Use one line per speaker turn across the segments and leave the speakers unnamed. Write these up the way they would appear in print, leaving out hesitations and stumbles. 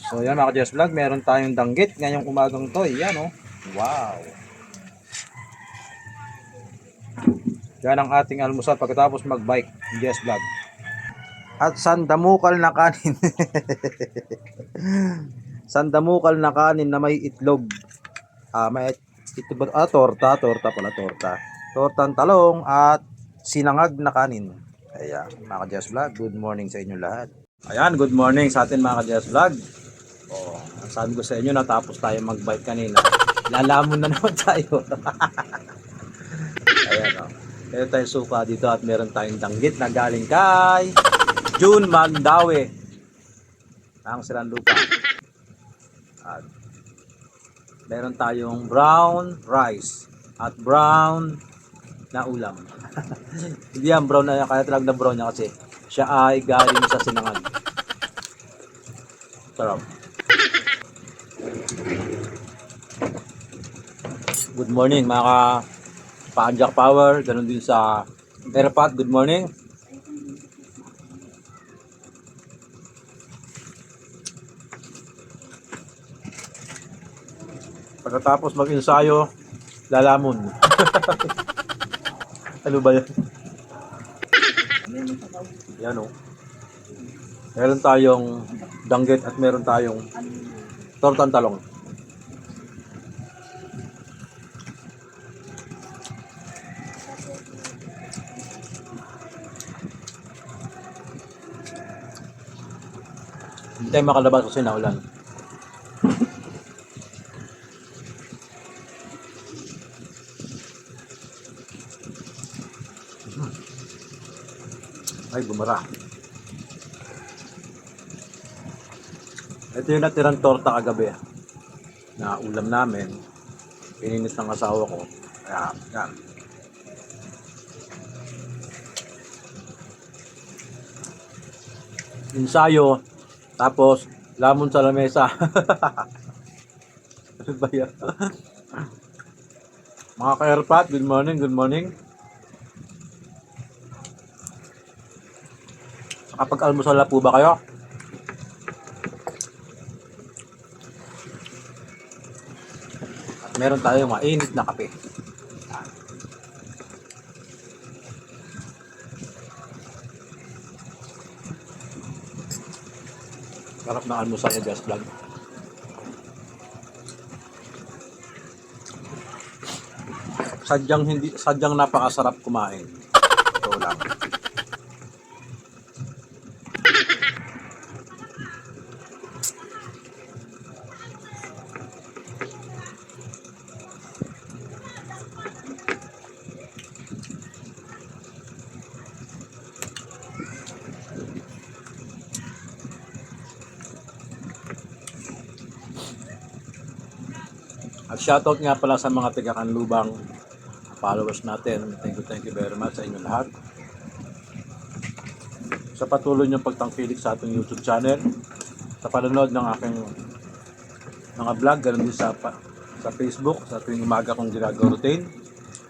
So yan mga ka-Jess Vlog, meron tayong danggit ngayong umagang to. Yan oh. Wow. Yan ang ating almusal pagkatapos mag-bike, Jess Vlog. At sandamukal na kanin. Sandamukal na kanin na may itlog. May itlog, torta pala, tortang talong at sinangag na kanin. Ayan, mga ka-Jess Vlog, good morning sa inyo lahat. Ayan, good morning sa atin mga ka-Jess Vlog. Oh, sabi ko sa inyo, natapos tayo mag-bike kanina. Lalamon na naman tayo. Ayan o. Meron tayong suka dito at meron tayong danggit na galing kay June Mandawe ang Silanlupa. At meron tayong brown rice at brown na ulam. Hindi yan brown na, kaya talaga na brown niya kasi siya ay galing sa sinangag. Sarap. Good morning mga ka-Jack Power, ganun din sa Airpat, good morning. Pagkatapos mag-ensayo, lalamon. Ano ba yan? Yan o. Meron tayong danggit at meron tayong tortang talong. Hindi tayo makalabas kasi naulan. Ay, bumara. Ito yung natirang torta kagabi na ulam namin. Pininit ng asawa ko. Kaya, yan. Ensayo, tapos lamon sa lamesa. Ano ba yan? Mga ka-Airpat, good morning, good morning. Nakapag-almusal na po ba kayo? At meron tayong mainit na kape. Sarap na almusal ni Jess Vlog. Sadyang napakasarap kumain. Ito lang. At shoutout nga pala sa mga taga-Kanlubang followers natin. Thank you very much sa inyo lahat. Sa patuloy niyong pagtangkilik sa ating YouTube channel, sa panonood ng aking mga vlog, ganun din sa Facebook, sa tuwing umaga kong ginagawa routine.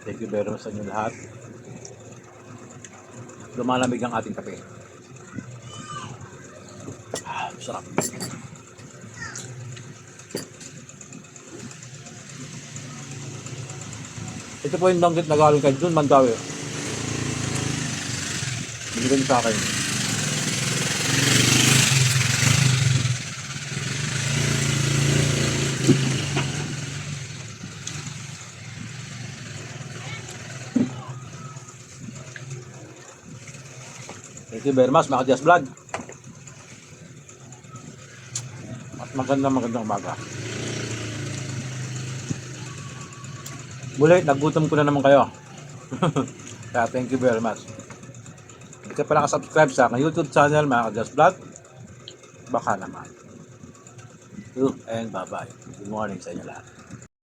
Thank you very much sa inyo lahat. Lumalamig ang ating kape. Sarap. Ito po yung danggit na galing kay June Mandawe. Binigyan sa akin. Thank you very much mga ka-Jess Vlog. At magandang umaga. Muli, nagutom ko na naman kayo. Kaya thank you very much. Hindi ka pala ka-subscribe sa aking YouTube channel mga ka-Jess Vlog, baka naman. And bye-bye. Good morning sa inyo lahat.